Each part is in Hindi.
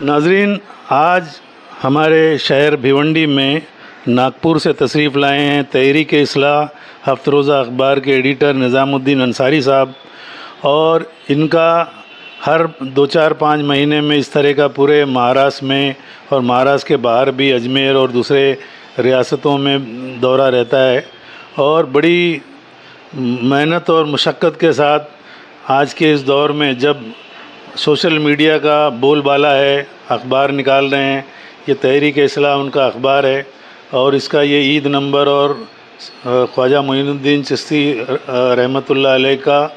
नाजरीन, आज हमारे शहर भिवंडी में नागपुर से तशरीफ़ लाए हैं तहरीक इस्लाह हफ्त रोज़ा अखबार के एडिटर निज़ामुद्दीन अंसारी साहब। और इनका हर 2-4-5 महीने में इस तरह का पूरे महाराष्ट्र में और महाराष्ट्र के बाहर भी अजमेर और दूसरे रियासतों में दौरा रहता है। और बड़ी मेहनत और मुशक्क़त के साथ आज के इस दौर में जब सोशल मीडिया का बोलबाला है, अखबार निकाल रहे हैं। ये तहरीक इस्लाह उनका अखबार है और इसका ये ईद नंबर और ख्वाजा मोइनुद्दीन चिश्ती रहमतुल्लाह अलैह का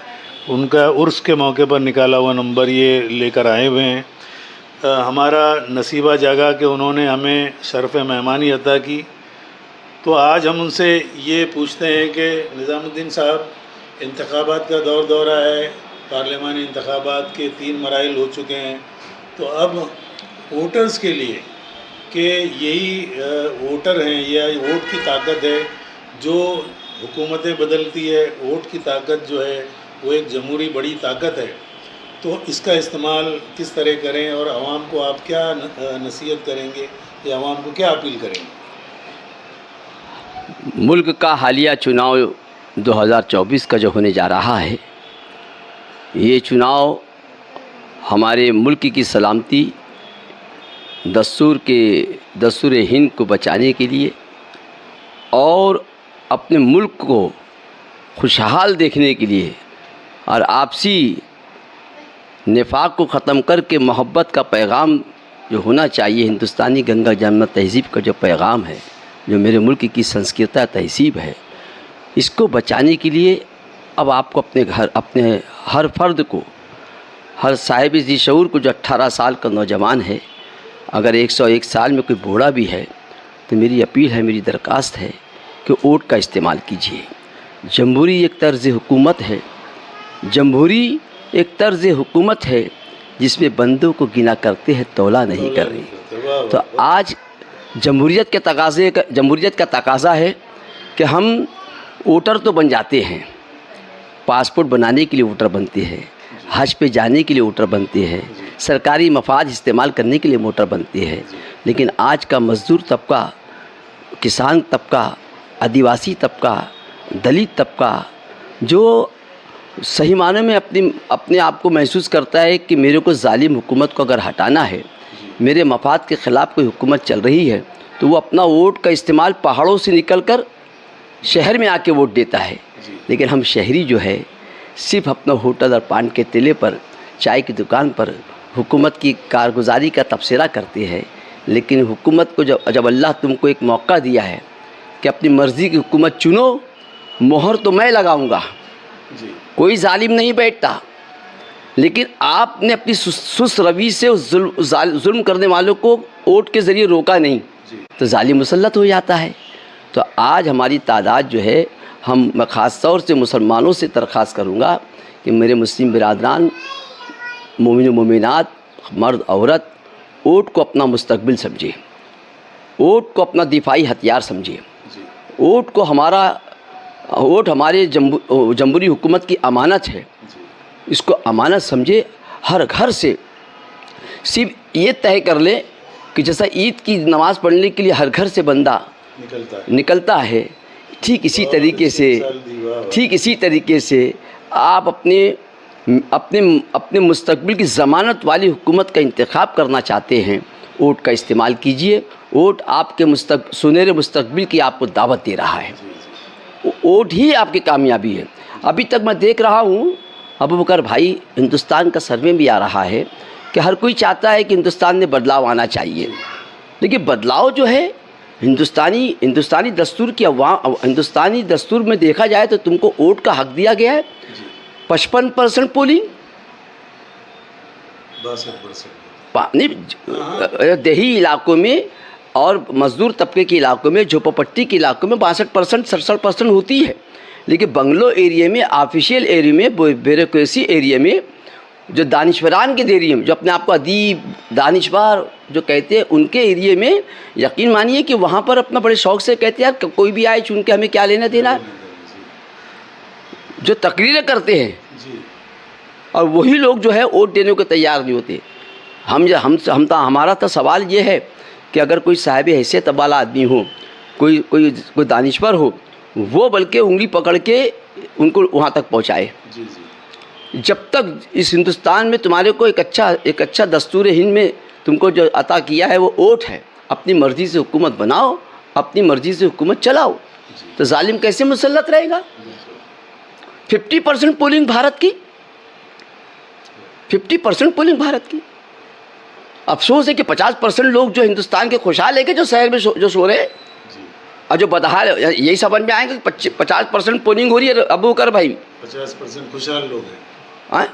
उनका उर्स के मौके पर निकाला हुआ नंबर ये लेकर आए हुए हैं। हमारा नसीबा जागा कि उन्होंने हमें शर्फ़ मेहमानी अता की। तो आज हम उनसे ये पूछते हैं कि निज़ामुद्दीन साहब, इंतखाबात का दौरा है, पार्लिमानी इंतखाबात के 3 मराइल हो चुके हैं, तो अब वोटर्स के लिए कि यही वोटर हैं या वोट की ताकत है जो हुकूमतें बदलती है, वोट की ताकत जो है वो एक जमहूरी बड़ी ताकत है, तो इसका इस्तेमाल किस तरह करें और आवाम को आप क्या नसीहत करेंगे या आवाम को क्या अपील करेंगे? मुल्क का हालिया चुनाव 2024 का जो होने जा रहा है, ये चुनाव हमारे मुल्क की सलामती, दस्तूर हिंद को बचाने के लिए और अपने मुल्क को खुशहाल देखने के लिए और आपसी निफाक को ख़त्म करके मोहब्बत का पैगाम जो होना चाहिए, हिंदुस्तानी गंगा जमुना तहज़ीब का जो पैगाम है, जो मेरे मुल्क की संस्कृति तहज़ीब है, इसको बचाने के लिए अब आपको अपने घर, अपने हर फ़र्द को, हर साहिब ज़ी शऊर को, जो 18 साल का नौजवान है, अगर 101 साल में कोई बूढ़ा भी है, तो मेरी अपील है, मेरी दरख्वास्त है कि वोट का इस्तेमाल कीजिए। जमहूरी एक तर्ज़ हुकूमत है, जमहूरी एक तर्ज़ हुकूमत है जिसमें बंदों को गिना करते हैं, तौला नहीं कर रही। तो आज जमहूरियत का तकाज़ा है कि हम वोटर तो बन जाते हैं, पासपोर्ट बनाने के लिए वोटर बनते हैं, हज पे जाने के लिए वोटर बनते हैं, सरकारी मफाद इस्तेमाल करने के लिए वोटर बनते हैं, लेकिन आज का मज़दूर तबका, किसान तबका, आदिवासी तबका, दलित तबका, जो सही माने में अपने आप को महसूस करता है कि मेरे को जालिम हुकूमत को अगर हटाना है, मेरे मफाद के ख़िलाफ़ कोई हुकूमत चल रही है, तो वो अपना वोट का इस्तेमाल पहाड़ों से निकलकर शहर में आके वोट देता है। लेकिन हम शहरी जो है सिर्फ अपना होटल और पान के ठेले पर, चाय की दुकान पर हुकूमत की कारगुजारी का तबसरा करते हैं। लेकिन हुकूमत को जब अल्लाह तुमको एक मौका दिया है कि अपनी मर्ज़ी की हुकूमत चुनो, मोहर तो मैं लगाऊंगा, कोई जालिम नहीं बैठता, लेकिन आपने अपनी सुस्त रवि से उस जुल्म करने वालों को वोट के ज़रिए रोका नहीं, तो जालिम मुसल्लत हो जाता है। तो आज हमारी तादाद जो है, मैं ख़ास तौर से मुसलमानों से दरख्वास्त करूँगा कि मेरे मुस्लिम बिरादरान, मोमिन मोमिनात, मर्द औरत, वोट को अपना मुस्तकबिल समझे, वोट को अपना दिफाई हथियार समझे, वोट हमारे जमहूरी हुकूमत की अमानत है, इसको अमानत समझे। हर घर से सिर्फ ये तय कर ले कि जैसा ईद की नमाज़ पढ़ने के लिए हर घर से बंदा निकलता है, ठीक इसी तरीके से आप अपने मुस्तकबिल की ज़मानत वाली हुकूमत का इंतखाब करना चाहते हैं, वोट का इस्तेमाल कीजिए। वोट आपके सुनहरे मुस्तकबिल की आपको दावत दे रहा है, वोट ही आपकी कामयाबी है। अभी तक मैं देख रहा हूँ अबू बकर भाई, हिंदुस्तान का सर्वे भी आ रहा है कि हर कोई चाहता है कि हिंदुस्तान में बदलाव आना चाहिए, लेकिन बदलाव जो है हिंदुस्तानी दस्तूर की हिंदुस्तानी दस्तूर में देखा जाए तो तुमको वोट का हक दिया गया है। 55% पोलिंग, 62% देही इलाकों में और मज़दूर तबके के इलाकों में, झोपड़पट्टी के इलाकों में 62%, 67% होती है। लेकिन बंगलो एरिया में, ऑफिशियल एरिया में, ब्यूरोक्रेसी एरिया में, जो दानिशवरान के एरिया में, जो अपने आप को अदीब, दानिशवार जो कहते हैं, उनके एरिया में यकीन मानिए कि वहाँ पर अपना बड़े शौक़ से कहते हैं यार कोई भी आए चुन के हमें क्या लेना देना है, जो तकरीरें करते हैं और वही लोग जो है वोट देने को तैयार नहीं होते। हमारा तो सवाल ये है कि अगर कोई साहिब हैसियत वाला आदमी हो, कोई दानिश्वर हो, वो बल्कि उंगली पकड़ के उनको वहाँ तक पहुँचाए। जब तक इस हिंदुस्तान में तुम्हारे को एक अच्छा दस्तूर हिंद में तुमको जो अता किया है वो वोट है, अपनी मर्ज़ी से हुकूमत बनाओ, अपनी मर्ज़ी से हुकूमत चलाओ, तो जालिम कैसे मुसल्लत रहेगा। 50% पोलिंग भारत की, 50% पोलिंग भारत की। अफसोस है कि 50% लोग जो हिंदुस्तान के खुशहाल है कि जो शहर में जो सो रहे हैं और जो बदहाल, यही समझ में आएगा कि 50% पोलिंग हो रही है। अबू कर भाई 50% खुशहाल लोग हैं। हाँ,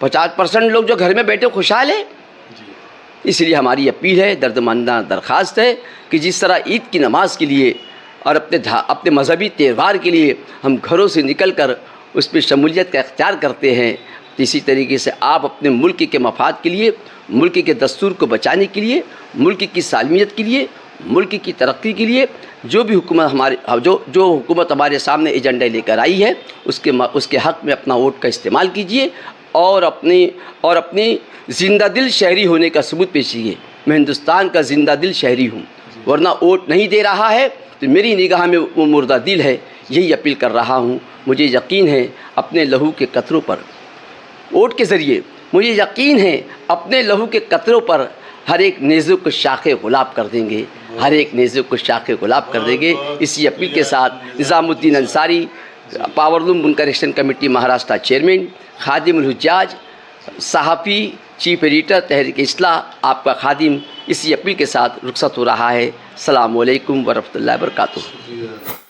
50% लोग जो घर में बैठे खुशहाल है। इसलिए हमारी अपील है, दर्दमंदा दरख्वास्त है कि जिस तरह ईद की नमाज के लिए और अपने मजहबी त्यौहार के लिए हम घरों से निकल कर उस पर शमूलियत का इख्तियार करते हैं, इसी तरीके से आप अपने मुल्क के मफाद के लिए, मुल्क के दस्तूर को बचाने के लिए, मुल्क की सालमियत के लिए, मुल्क की तरक्की के लिए जो भी हुकूमत जो हुकूमत हमारे सामने एजेंडा लेकर आई है उसके हक़ में अपना वोट का इस्तेमाल कीजिए और अपनी ज़िंदा दिल शहरी होने का सबूत पेश कीजिए। मैं हिंदुस्तान का ज़िंदा दिल शहरी हूँ, वरना वोट नहीं दे रहा है तो मेरी निगाह में वो मुर्दा दिल है। यही अपील कर रहा हूँ। मुझे यकीन है अपने लहू के कतरों पर, वोट के ज़रिए मुझे यकीन है अपने लहू के कतरों पर हर एक नेज़ों को शाखे गुलाब कर देंगे, हर एक नेज़ों को शाखे गुलाब कर देंगे। इसी अपील के साथ निज़ामुद्दीन अंसारी, पावरलूम बुनकर action committee Maharashtra chairman, Khadimul Hujjaj, सहाफ़ी, चीफ एडिटर तहरीक इस्लाह, आपका खादिम इसी अपील के साथ रुखसत हो रहा है। अस्सलामु अलैकुम व रहमतुल्लाहि व बरकातुहू।